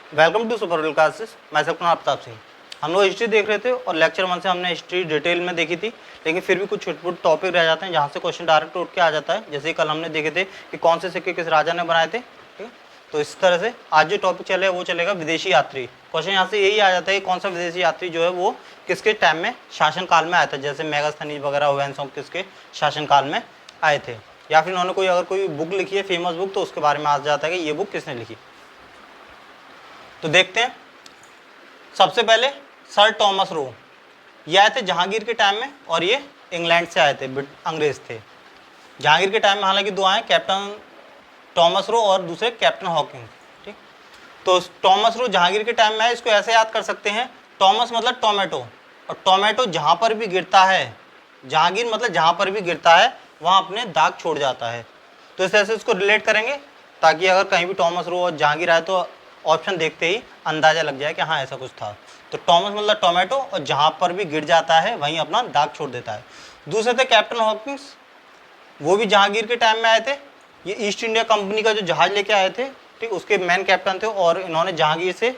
Welcome to super classes. मैं सपना आफ्ताब सिंह। हम लोग हिस्ट्री देख रहे थे और लेक्चर 1 से हमने हिस्ट्री डिटेल में देखी थी, लेकिन फिर भी कुछ छोटे-मोटे टॉपिक रह जाते हैं जहाँ से क्वेश्चन डायरेक्ट उठ के आ जाता है। जैसे कल हमने देखे थे कि कौन से सिक्के किस राजा ने बनाए थे, ठीक है। तो इस तरह से आज जो टॉपिक चले वो चलेगा विदेशी यात्री। क्वेश्चन यहाँ से यही आ जाता है कि कौन सा विदेशी यात्री जो है वो किसके टाइम में शासनकाल में आया था, जैसे मेगास्थनीज वगैरह हुएंसोंग किसके शासनकाल में आए थे, या फिर उन्होंने अगर कोई बुक लिखी है फेमस बुक तो उसके बारे में आ जाता है कि ये बुक किसने लिखी। तो देखते हैं। सबसे पहले सर टॉमस रो, ये आए थे जहांगीर के टाइम में और ये इंग्लैंड से आए थे, अंग्रेज थे। जहांगीर के टाइम में हालांकि दो आए, कैप्टन टॉमस रो और दूसरे कैप्टन हॉकिंग, ठीक। तो टॉमस रो जहांगीर के टाइम में है, इसको ऐसे याद कर सकते हैं, टॉमस मतलब टोमेटो, और टोमेटो जहाँ पर भी गिरता है, जहांगीर मतलब जहाँ पर भी गिरता है वहाँ अपने दाग छोड़ जाता है। तो इस तरह से इसको रिलेट करेंगे ताकि अगर कहीं भी टॉमस रो और जहांगीर आए तो ऑप्शन देखते ही अंदाजा लग जाए कि हाँ ऐसा कुछ था। तो टॉमस मतलब टोमेटो, और जहाँ पर भी गिर जाता है वहीं अपना दाग छोड़ देता है। दूसरे थे कैप्टन हॉकिंस, वो भी जहांगीर के टाइम में आए थे। ये ईस्ट इंडिया कंपनी का जो जहाज लेके आए थे, ठीक, उसके मेन कैप्टन थे, और इन्होंने जहांगीर से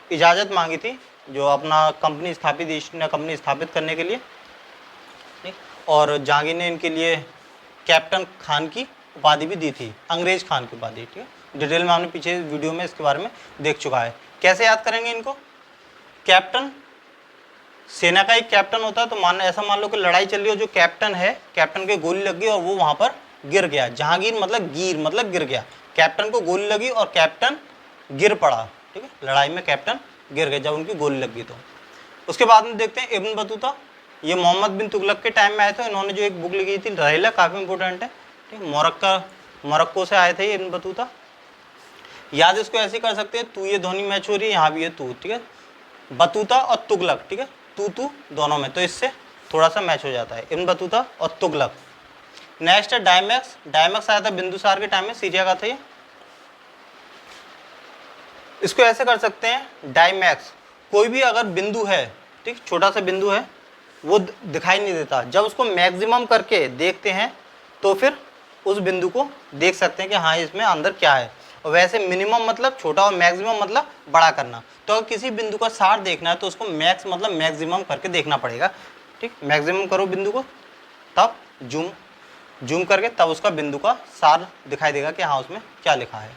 इजाज़त मांगी थी जो अपना कंपनी स्थापित, ईस्ट इंडिया कंपनी स्थापित करने के लिए, ठीक। और जहांगीर ने इनके लिए कैप्टन खान की उपाधि भी दी थी, अंग्रेज खान की उपाधि, ठीक है। डिटेल में हमने पीछे वीडियो में इसके बारे में देख चुका है। कैसे याद करेंगे इनको? कैप्टन सेना का एक कैप्टन होता है, तो ऐसा मान लो कि लड़ाई चल रही हो, जो कैप्टन है, कैप्टन के गोली लग गई और वो वहां पर गिर गया। जहांगीर मतलब गिर मतलब गिर गया, कैप्टन को गोली लगी और कैप्टन गिर पड़ा, ठीक है। लड़ाई में कैप्टन गिर गए जब उनकी गोली लग गई। तो उसके बाद में देखते हैं इब्न बतूता, ये मोहम्मद बिन तुगलक के टाइम में आए थे। इन्होंने जो एक बुक लिखी थी रहेला, काफ़ी इंपॉर्टेंट है, ठीक। मोरक्को से आए थे ये इब्न बतूता। याद इसको ऐसे कर सकते हैं, तू ये ध्वनि मैच हो रही है, यहाँ भी है तू, ठीक है। बतूता और तुगलक, ठीक है, तू दोनों में, तो इससे थोड़ा सा मैच हो जाता है, इब्न बतूता और तुगलक। नेक्स्ट है डायमैक्स। डायमैक्स आया था बिंदुसार के टाइम में, सीरिया का था ये। इसको ऐसे कर सकते हैं, डायमैक्स, कोई भी अगर बिंदु है, ठीक, छोटा सा बिंदु है, वो दिखाई नहीं देता, जब उसको मैक्सिमम करके देखते हैं तो फिर उस बिंदु को देख सकते हैं कि हाँ इसमें अंदर क्या है। और वैसे मिनिमम मतलब छोटा और मैक्सिमम मतलब बड़ा करना। तो अगर किसी बिंदु का सार देखना है तो उसको मैक्स मतलब मैक्सिमम करके देखना पड़ेगा, ठीक। मैक्सिमम करो बिंदु को, तब जूम करके तब उसका बिंदु का सार दिखाई देगा कि हाँ उसमें क्या लिखा है।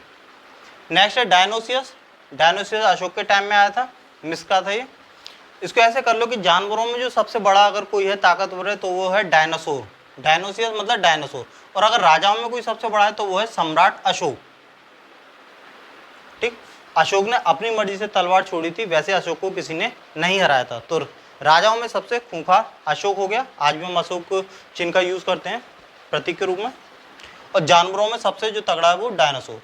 नेक्स्ट है डायनोसियस। डायनोसियस अशोक के टाइम में आया था, मिस्र का था ये। इसको ऐसे कर लो कि जानवरों में जो सबसे बड़ा अगर कोई है, ताकतवर है, तो वो है डायनासोर। डायनोसियस मतलब डायनासोर। और अगर राजाओं में कोई सबसे बड़ा है तो वो है सम्राट अशोक, ठीक। अशोक ने अपनी मर्जी से तलवार छोड़ी थी, वैसे अशोक को किसी ने नहीं हराया था। तो राजाओं में सबसे खूंखार अशोक हो गया। आज भी हम अशोक चिन्ह का यूज करते हैं प्रतीक के रूप में। और जानवरों में सबसे जो तगड़ा है वो डायनासोर।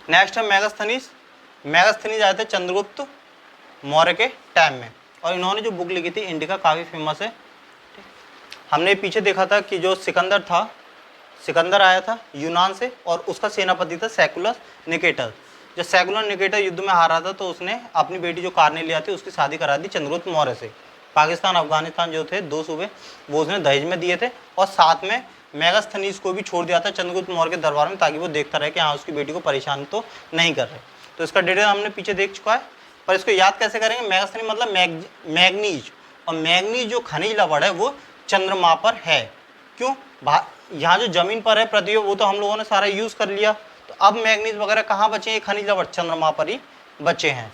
नेक्स्ट है मेगास्थनीज। मेगास्थनीज आए थे चंद्रगुप्त मौर्य के टाइम में, और इन्होंने जो बुक लिखी थी इंडिका, काफ़ी फेमस है। हमने पीछे देखा था कि जो सिकंदर था, सिकंदर आया था यूनान से और उसका सेनापति था सेकुलस निकेटर। जब सेकुलस निकेटर युद्ध में हारा था तो उसने अपनी बेटी जो कार्नेलिया थी उसकी शादी करा दी चंद्रगुप्त मौर्य से। पाकिस्तान अफगानिस्तान जो थे दो सूबे वो उसने दहेज में दिए थे, और साथ में मेगास्थनीज को भी छोड़ दिया था चंद्रगुप्त मौर्य के दरबार में, ताकि वो देखता रहे कि हाँ उसकी बेटी को परेशान तो नहीं कर रहे। तो इसका डिटेल हमने पीछे देख चुका है, पर इसको याद कैसे करेंगे? मेगास्थनीज मतलब मैग्नीज, और मैग्नीज जो खनिज लवण है वो चंद्रमा पर है। क्यों? यहाँ जो जमीन पर है पृथ्वी, वो तो हम लोगों ने सारा यूज कर लिया, तो अब मैग्नीज वगैरह कहाँ बचे हैं? खनिज लवण चंद्रमा पर ही बचे हैं,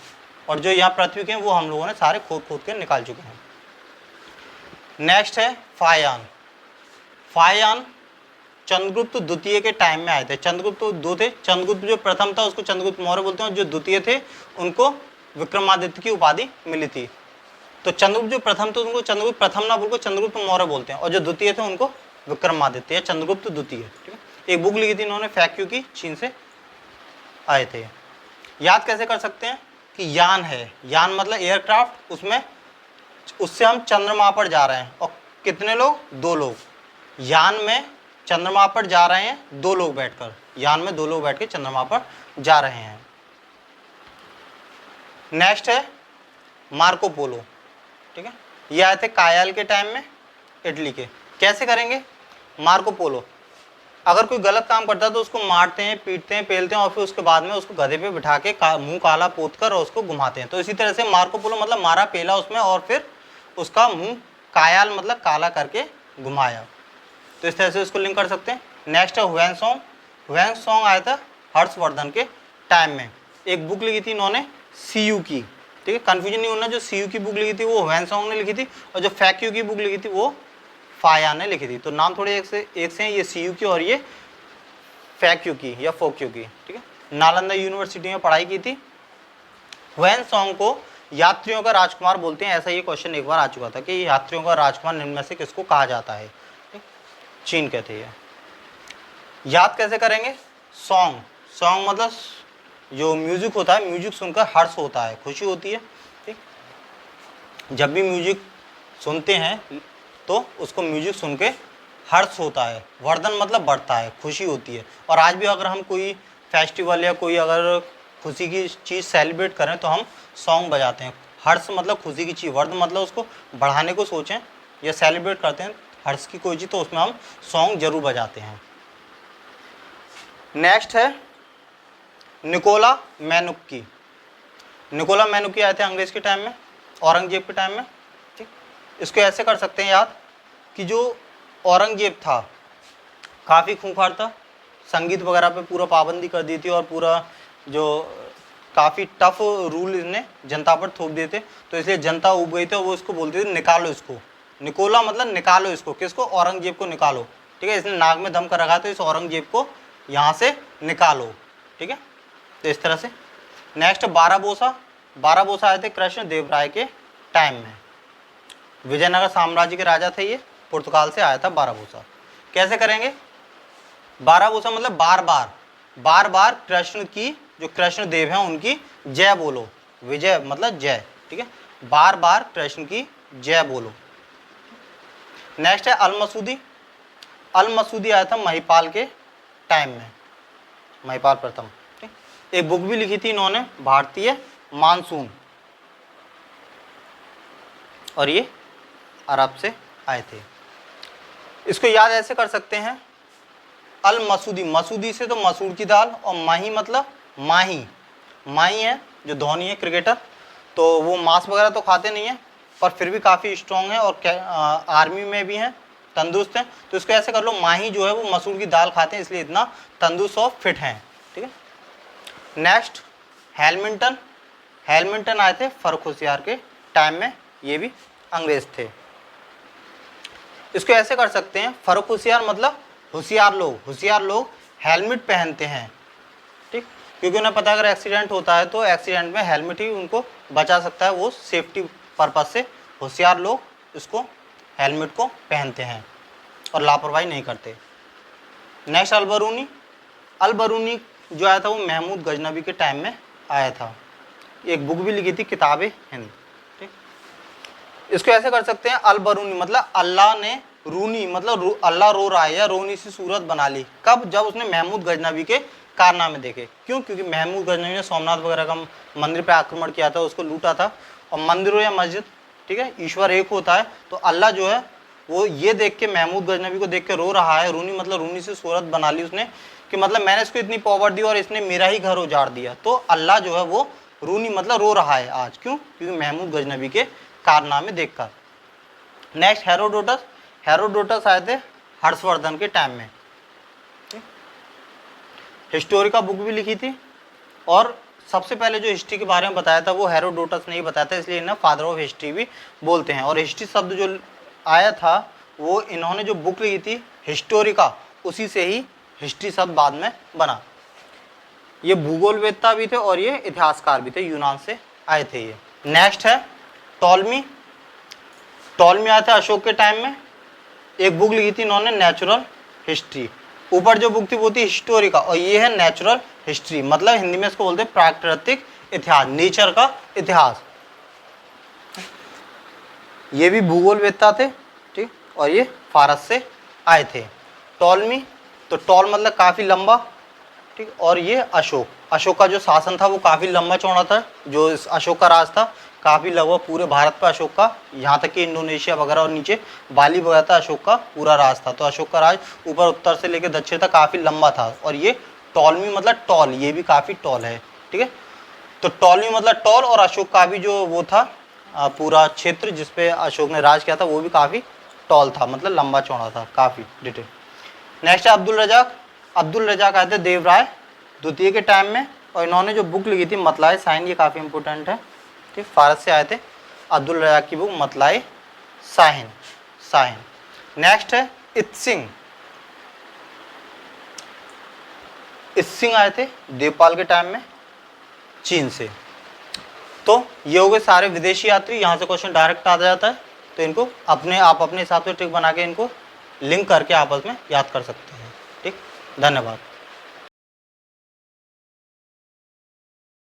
और जो यहाँ पृथ्वी के हैं वो हम लोगों ने सारे खोद खोद के निकाल चुके हैं। नेक्स्ट है फायान। फायान चंद्रगुप्त द्वितीय के टाइम में आए थे। चंद्रगुप्त दो थे, चंद्रगुप्त जो प्रथम था उसको चंद्रगुप्त मौर्य बोलते हैं, जो द्वितीय थे उनको विक्रमादित्य की उपाधि मिली थी। तो चंद्रगुप्त जो प्रथम थे उनको चंद्रगुप्त प्रथम ना बोलकर चंद्रगुप्त मौर्य बोलते हैं, और जो द्वितीय थे उनको विक्रमादित्य या चंद्रगुप्त द्वितीय, ठीक है। एक बुक लिखी थी इन्होंने फैक्यू की, चीन से आए थे। याद कैसे कर सकते हैं कि यान है, यान मतलब एयरक्राफ्ट, उसमें उससे हम चंद्रमा पर जा रहे हैं, और कितने लोग? 2 लोग। यान में चंद्रमा पर जा रहे हैं 2 लोग बैठकर, यान में 2 लोग बैठ के चंद्रमा पर जा रहे हैं। नेक्स्ट है मार्को पोलो, ठीक है। ये आए थे कायल के टाइम में, इटली के। कैसे करेंगे? मार्को पोलो अगर कोई गलत काम करता है तो उसको मारते हैं, पीटते हैं, पेलते हैं और फिर उसके बाद में उसको गधे पे बिठा के मुंह काला पोत कर और उसको घुमाते हैं। तो इसी तरह से मार्को पोलो मतलब मारा पेला उसमें और फिर उसका मुंह कायाल मतलब काला करके घुमाया। तो इस तरह से उसको लिंक कर सकते हैं। नेक्स्ट है हुएन सॉन्ग। हुएन सॉन्ग आया था हर्षवर्धन के टाइम में। एक बुक लिखी थी इन्होंने CU की, ठीक है, कन्फ्यूजन नहीं होना, जो CU की बुक लिखी थी वो हुएन सॉन्ग ने लिखी थी और जो फैक्यू की बुक लिखी थी वो फाया ने लिखी थी। तो नाम थोड़े एक से हैं, ये CU की और ये फैक्यू की या फोक्यू की, ठीक है। नालंदा यूनिवर्सिटी में पढ़ाई की थी। हुएन सॉन्ग को यात्रियों का राजकुमार बोलते हैं, ऐसा ये क्वेश्चन एक बार आ चुका था कि यात्रियों का राजकुमार निम्न में से किसको कहा जाता है। चीन कहते हैं। याद कैसे करेंगे? सॉन्ग, सॉन्ग मतलब जो म्यूजिक होता है, म्यूजिक सुनकर हर्ष होता है, खुशी होती है, ठीक। जब भी म्यूजिक सुनते हैं तो उसको म्यूजिक सुन के हर्ष होता है। वर्धन मतलब बढ़ता है, खुशी होती है। और आज भी अगर हम कोई फेस्टिवल या कोई अगर खुशी की चीज़ सेलिब्रेट करें तो हम सॉन्ग बजाते हैं। हर्ष मतलब खुशी की चीज़, वर्धन मतलब उसको बढ़ाने को सोचें या सेलिब्रेट करते हैं हर्ष की कोई चीज़, तो उसमें हम सॉन्ग जरूर बजाते हैं। नेक्स्ट है निकोला मैनुक्की। निकोला मैनुक्की आए थे अंग्रेज के टाइम में, औरंगजेब के टाइम में, ठीक। इसको ऐसे कर सकते हैं याद कि जो औरंगजेब था काफ़ी खूंखार था, संगीत वगैरह पे पूरा पाबंदी कर दी थी और पूरा जो काफ़ी टफ रूल इसने जनता पर थोप दिए थे। तो इसलिए जनता उब गई थी और वो इसको बोलती थी निकालो इसको। निकोला मतलब निकालो इसको, किसको? औरंगजेब को निकालो, ठीक है। इसने नाक में दम कर रखा है तो इस औरंगजेब को यहाँ से निकालो, ठीक है। तो इस तरह से। नेक्स्ट बाराबोसा। बाराबोसा आए थे कृष्ण देव राय के टाइम में। विजयनगर साम्राज्य के राजा थे ये, पुर्तगाल से आया था बाराबोसा। कैसे करेंगे? बाराबोसा मतलब बार बार, बार बार कृष्ण की, जो कृष्ण देव हैं उनकी जय बोलो। विजय मतलब जय, ठीक है। बार बार कृष्ण की जय बोलो। नेक्स्ट है अल मसूदी। अल मसूदी आया था महिपाल के टाइम में, महिपाल प्रथम, ठीक। एक बुक भी लिखी थी इन्होंने, भारतीय मानसून, और ये अरब से आए थे। इसको याद ऐसे कर सकते हैं, अल मसूदी, मसूदी से तो मसूर की दाल, और माही मतलब माही, माही है जो धोनी है क्रिकेटर, तो वो मांस वगैरह तो खाते नहीं है पर फिर भी काफ़ी स्ट्रॉन्ग है और आर्मी में भी हैं, तंदुरुस्त हैं। तो इसको ऐसे कर लो, माही जो है वो मसूर की दाल खाते हैं इसलिए इतना तंदुरुस्त और फिट हैं, ठीक है। Next Hamilton. हैमिल्टन आए थे फर्रुख होशियार के टाइम में, ये भी अंग्रेज थे। इसको ऐसे कर सकते हैं, फर्रुख होशियार मतलब होशियार लोग, होशियार लोग हेलमेट पहनते हैं, ठीक, क्योंकि उन्हें पता है अगर एक्सीडेंट होता है तो एक्सीडेंट में हेलमेट ही उनको बचा सकता है, वो सेफ्टी पर्पज से होशियार लोग इसको हेलमेट को पहनते हैं और लापरवाही नहीं करते। नेक्स्ट अलबरूनी। अलबरूनी जो आया था वो महमूद गजनबी के टाइम में आया था। एक बुक भी लिखी थी किताब हिंद, ठीक। इसको ऐसे कर सकते हैं, अलबरूनी मतलब अल्लाह ने, रूनी मतलब अल्लाह रो रहा है या रोनी सी सूरत बना ली। कब? जब उसने महमूद गजनबी के कारनामे देखे। क्यों? क्योंकि महमूद गजनबी ने सोमनाथ वगैरह का मंदिर पे आक्रमण किया था, उसको लूटा था। और मंदिरों या मस्जिद, ठीक है, ईश्वर एक होता है, तो अल्लाह जो है वो ये देख के महमूद गजनबी को देख के रो रहा है। रूनी मतलब रूनी से सूरत बना ली उसने कि मतलब मैंने इसको इतनी पावर दी और इसने मेरा ही घर उजाड़ दिया। तो अल्लाह जो है वो रूनी मतलब रो रहा है आज। क्यों? क्योंकि महमूद गजनबी के कारनामे देखकर। Next Herodotus. हेरोडोटस आए थे हर्षवर्धन के टाइम में, हिस्टोरी का बुक भी लिखी थी और सबसे पहले जो हिस्ट्री के बारे में बताया था वो हेरोडोटस ने ही बताया था, इसलिए इन्हें फादर ऑफ हिस्ट्री भी बोलते हैं। और हिस्ट्री शब्द जो आया था वो इन्होंने जो बुक लिखी थी हिस्टोरिका, उसी से ही हिस्ट्री शब्द बाद में बना। ये भूगोलवेत्ता भी थे और ये इतिहासकार भी थे, यूनान से आए थे ये। नेक्स्ट है टॉलमी। टॉलमी आया था अशोक के टाइम में। एक बुक लिखी थी इन्होंने नेचुरल हिस्ट्री। ऊपर जो बुक थी वो थी हिस्टोरिका और ये है नेचुरल हिस्ट्री, मतलब हिंदी में इसको बोलते हैं प्राकृतिक इतिहास, नेचर का इतिहास। ये भी भूगोलवेत्ता थे, ठीक, और ये फारस से आए थे। टॉलमी, तो टॉल मतलब काफ़ी लंबा, ठीक, और ये अशोक, अशोक का जो शासन था वो काफ़ी लंबा चौड़ा था, जो इस अशोक का राज था काफ़ी लगभग पूरे भारत पर अशोक का, यहाँ तक कि इंडोनेशिया वगैरह और नीचे बाली वगैरह था, अशोक का पूरा राज था। तो अशोक का राज ऊपर उत्तर से लेकर दक्षिण तक काफ़ी लंबा था। और ये टॉलमी मतलब टॉल, ये भी काफ़ी टॉल है, ठीक है। तो टॉलमी मतलब टॉल, और अशोक का भी जो वो था पूरा क्षेत्र जिसपे अशोक ने राज किया था वो भी काफ़ी टॉल था, मतलब लंबा चौड़ा था, काफ़ी डिटेल। नेक्स्ट है अब्दुल रजाक। अब्दुल रजाक आए थे देवराय द्वितीय के टाइम में, और इन्होंने जो बुक लिखी थी मतलाए साइन, ये काफ़ी इंपॉर्टेंट है, ठीक। फारस से आए थे अब्दुल रजाक की बुक मतलाए साहिन। नेक्स्ट है इत्सिंग। इत्सिंग आए थे देवपाल के टाइम में चीन से। तो ये हो गए सारे विदेशी यात्री, यहाँ से क्वेश्चन डायरेक्ट आ जाता है। तो इनको आप अपने हिसाब से ट्रिक बना के इनको लिंक करके आपस में याद कर सकते हैं, ठीक। धन्यवाद।